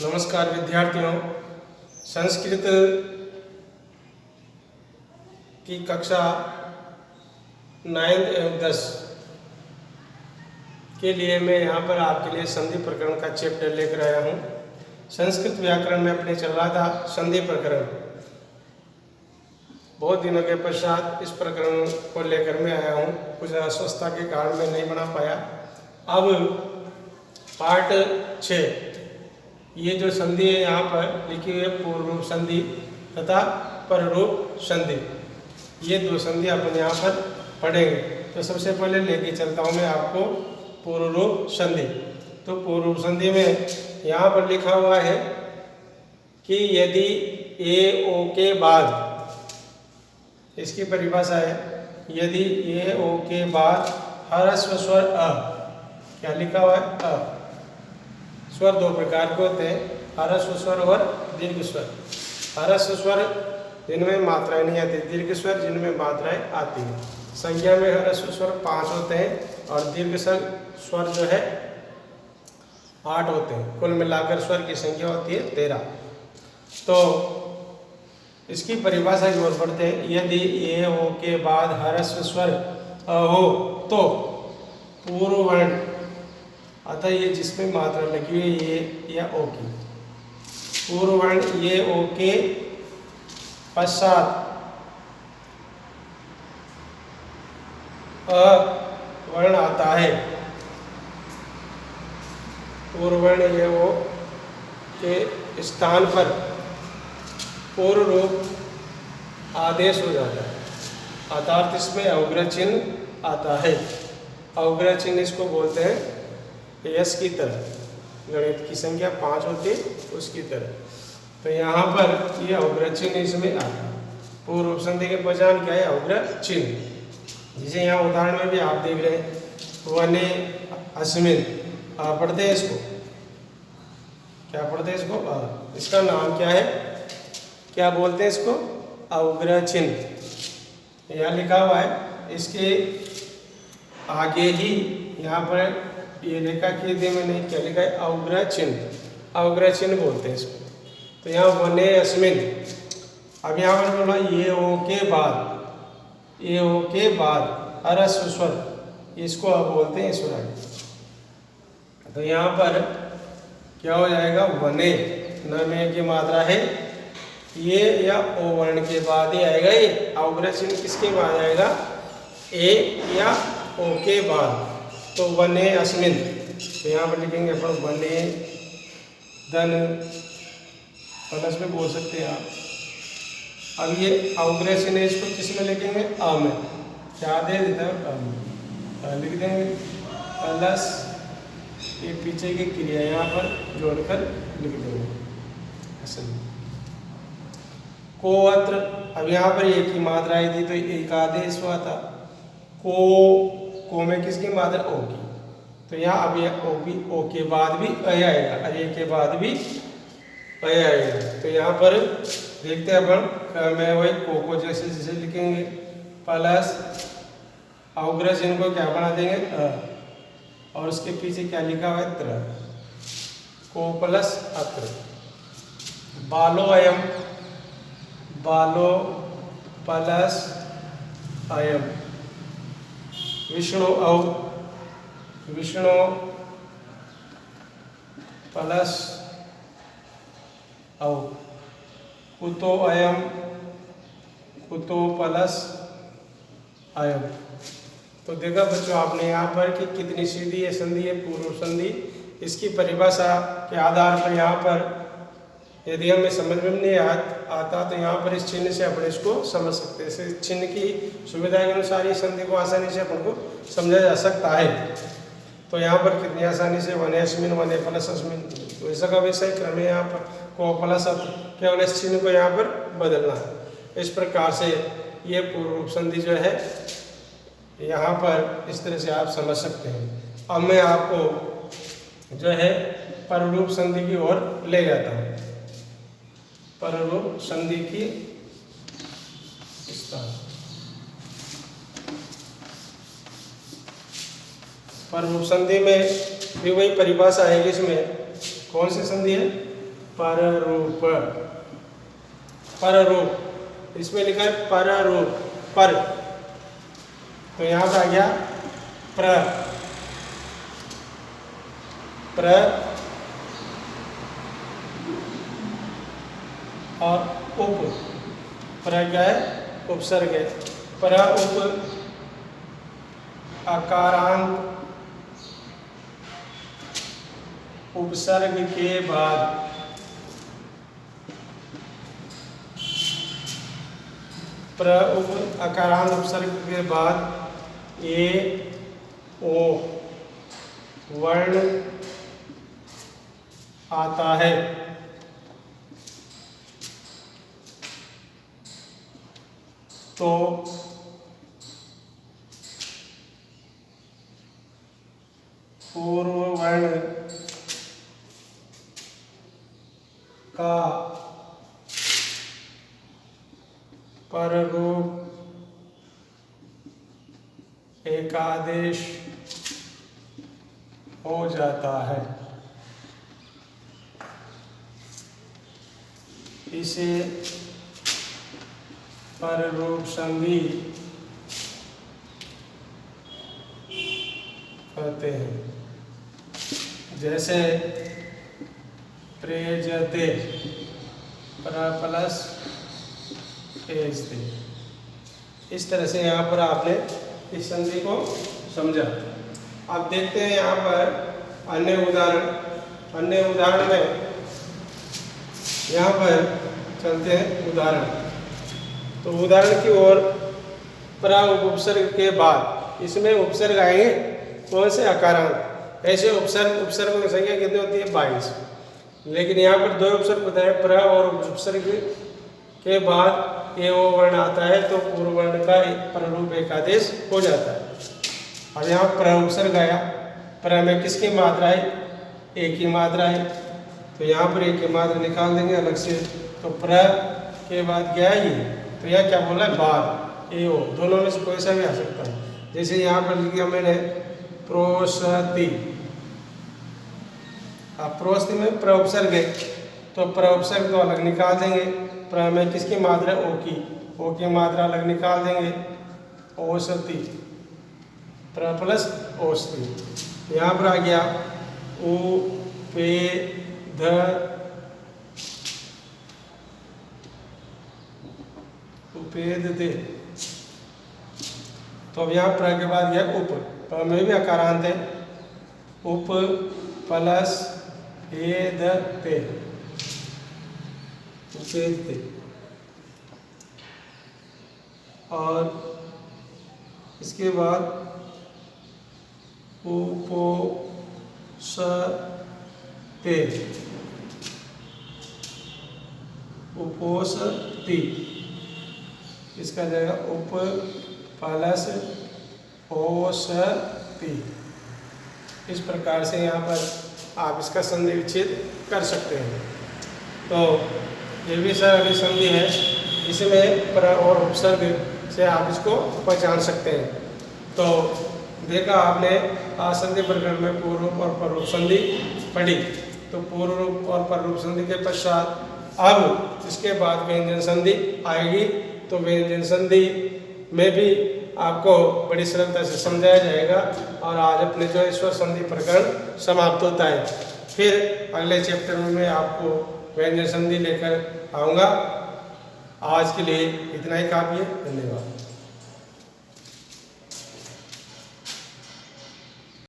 नमस्कार विद्यार्थियों, संस्कृत की कक्षा 9 एवं 10 के लिए मैं यहाँ पर आपके लिए संधि प्रकरण का चैप्टर लेकर आया हूँ। संस्कृत व्याकरण में अपने चल रहा था संधि प्रकरण। बहुत दिनों के पश्चात इस प्रकरण को लेकर मैं आया हूँ। कुछ अस्वस्थता के कारण मैं नहीं बना पाया। अब पार्ट 6 ये जो संधि है यहाँ पर लिखी हुई है पूर्व रूप संधि तथा पर रूप संधि। ये दो संधि अपन यहाँ पर पढ़ेंगे। तो सबसे पहले लेके चलता हूँ मैं आपको पूर्व रूप संधि। तो पूर्व रूप संधि में यहाँ पर लिखा हुआ है कि यदि ए ओ के बाद, इसकी परिभाषा है, यदि ए ओ के बाद ह्रस्व स्वर अ, क्या लिखा हुआ है, अ। स्वर दो प्रकार के होते हैं, ह्रस्व स्वर और दीर्घ स्वर। ह्रस्व स्वर जिनमें मात्राएं नहीं आती, दीर्घ स्वर जिनमें मात्राएं आती हैं। संख्या में ह्रस्व स्वर 5 होते हैं और दीर्घ स्वर जो है 8 होते हैं। कुल मिलाकर स्वर की संख्या होती है 13। तो इसकी परिभाषा की ओर बढ़ते हैं। यदि ए ओ के बाद ह्रस्व स्वर अ हो तो पूर्व वर्ण, अतः ये जिसमें मात्रा लगी हुई है ये या ओ की, पूर्व वर्ण ये ओ के पश्चात अ वर्ण आता है। पूर्व वर्ण ये ओ के स्थान पर पूर्व रूप आदेश हो जाता है, अर्थात इसमें अवग्रह चिन्ह आता है। अवग्रह चिन्ह इसको बोलते हैं यश की तरह। गणित की संख्या 5 होती है उसकी तरह। तो यहाँ पर ये अवग्रह चिन्ह इसमें आता है। पूर्व रूप संधि के पहचान क्या है, अवग्रह चिन्ह। जिसे यहाँ उदाहरण में भी आप देख रहे हैं, वने अस्मिन, पढ़ते हैं इसको, क्या पढ़ते हैं इसको, इसका नाम क्या है, क्या बोलते हैं इसको, अवग्रह चिन्ह। यहाँ लिखा हुआ है, इसके आगे ही यहाँ पर ये रेखा खींचे मैंने, क्या लिखा है, अवग्रह चिन्ह। अवग्रह चिन्ह बोलते हैं इसको। तो यहाँ वने अस्मिन, अब यहाँ पर बोला ये ओ के बाद, ये ओ के बाद ह्रस्व स्वर, इसको अब बोलते हैं स्वराज। तो यहाँ पर क्या हो जाएगा, वने, न में की मात्रा है, ये या ओ वर्ण के बाद ही आएगा। ये अवग्रह चिन्ह किसके बाद आएगा, ए या ओ के बाद। तो वने अस्मिन, तो यहाँ पर लिखेंगे अपन वने धन प्लस में बोल सकते हैं आप। अब ये अवग्रह चिन्ह है, इसको किस में लिखेंगे, अ में, क्या दे देता है, अ में लिख देंगे प्लस ये पीछे की क्रिया यहाँ पर जोड़कर लिख देंगे असल को अत्र। अब यहाँ पर एक ही मात्रा आई थी तो एक आदेश हुआ था। को में किसकी मात्रा, ओ की। तो यहाँ अब यह ओ भी, ओ के बाद भी अ आएगा, अरे के बाद भी अ आएगा। तो यहाँ पर देखते हैं अपन, मैं वही को जैसे जैसे लिखेंगे प्लस अवग्रह चिन्ह को क्या बना देंगे, अ, और उसके पीछे क्या लिखा हुआ है, त्र, को प्लस अत्र। बालो अयम, बालो प्लस अयम। विष्णु औ, विष्णु प्लस औ। कुतो अयम, कुतो प्लस अयम। तो देखा बच्चों आपने यहाँ पर कि कितनी सीधी है संधि है पूर्व संधि। इसकी परिभाषा के आधार पर यहाँ पर यदि हमें समझ में नहीं आता तो यहाँ पर इस चिन्ह से अपन इसको समझ सकते हैं। इस चिन्ह की सुविधा के अनुसार इस संधि को आसानी से अपन को समझा जा सकता है। तो यहाँ पर कितनी आसानी से वने अस्मिन, वने प्लस अस्मिन, तो ऐसा का वैसा ही क्रम है। यहाँ पर को प्लस केवल इस चिन्ह को यहाँ पर बदलना है। इस प्रकार से ये पूर्व रूप संधि जो है यहाँ पर इस तरह से आप समझ सकते हैं। अब मैं आपको जो है पररूप संधि की ओर ले जाता हूँ। पररूप संधि की पररूप संधि में भी वही परिभाषा है। इसमें कौन सी संधि है, पररूप, पररूप, इसमें लिखा है पररूप, पर, तो यहाँ पर आ गया प्र, प्र और उप, प्र क्या है, उपसर्ग है, प्र उप अकारांत उपसर्ग के बाद प्र उप अकारांत उपसर्ग के बाद ए ओ वर्ण आता है। तो पूर्व वर्ण का पररूप एकादेश हो जाता है। इसे पररूप संधि कहते हैं। जैसे प्रेजते, प्र प्लस एजते, इस तरह से यहाँ पर आपने इस संधि को समझा। अब देखते हैं यहाँ पर अन्य उदाहरण। अन्य उदाहरण में यहाँ पर चलते हैं उदाहरण। तो उदाहरण की ओर प्र उपसर्ग के बाद इसमें उपसर्ग आएंगे कौन से, अकारांत। ऐसे उपसर्गों की संख्या कितनी होती है, 22। लेकिन यहाँ पर दो उपसर्ग बताए, प्र और उपसर्ग के बाद ए ओ वर्ण आता है तो पूर्व वर्ण का पररूप एकादेश हो जाता है। अब यहाँ प्र उपसर्ग आया, प्र में किसकी मात्रा है, ए की मात्रा है, तो यहाँ पर ए की मात्रा निकाल देंगे अलग से। तो प्र के बाद क्या है ये, तो यह क्या बोला है, बाद, ए ओ, दोनों में से कोई सा भी आ सकता है। जैसे यहाँ पर लिख दिया मैंने प्रोसति, अब प्रोस्ति में प्र उपसर्ग है तो प्र उपसर्ग तो अलग निकाल देंगे। प्र में किसकी मात्रा, ओ की मात्रा अलग निकाल देंगे, औसति, प्र प्लस औसति। यहाँ पर आ गया उ पे ध उपेद दे, तो अब यहाँ प्र के बाद गया उप, प्र में भी अकारांत है, उप प्लस एदते, उपेदते। और इसके बाद उपोसते, उपोसति, इसका जाएगा उप प्लस ओसति। इस प्रकार से यहाँ पर आप इसका संधि विच्छेद कर सकते हैं। तो ये भी सरल संधि है, इसमें प्र और उपसर्ग से आप इसको पहचान सकते हैं। तो देखा आपने आसंधि प्रकरण में पूर्व रूप और पररूप संधि पढ़ी। तो पूर्व रूप और पररूप संधि के पश्चात अब इसके बाद व्यंजन संधि आएगी। तो व्यंजन संधि में भी आपको बड़ी सरलता से समझाया जाएगा। और आज अपने जो स्वर संधि प्रकरण समाप्त होता है। फिर अगले चैप्टर में मैं आपको व्यंजन संधि लेकर आऊँगा। आज के लिए इतना ही काफ़ी है। धन्यवाद।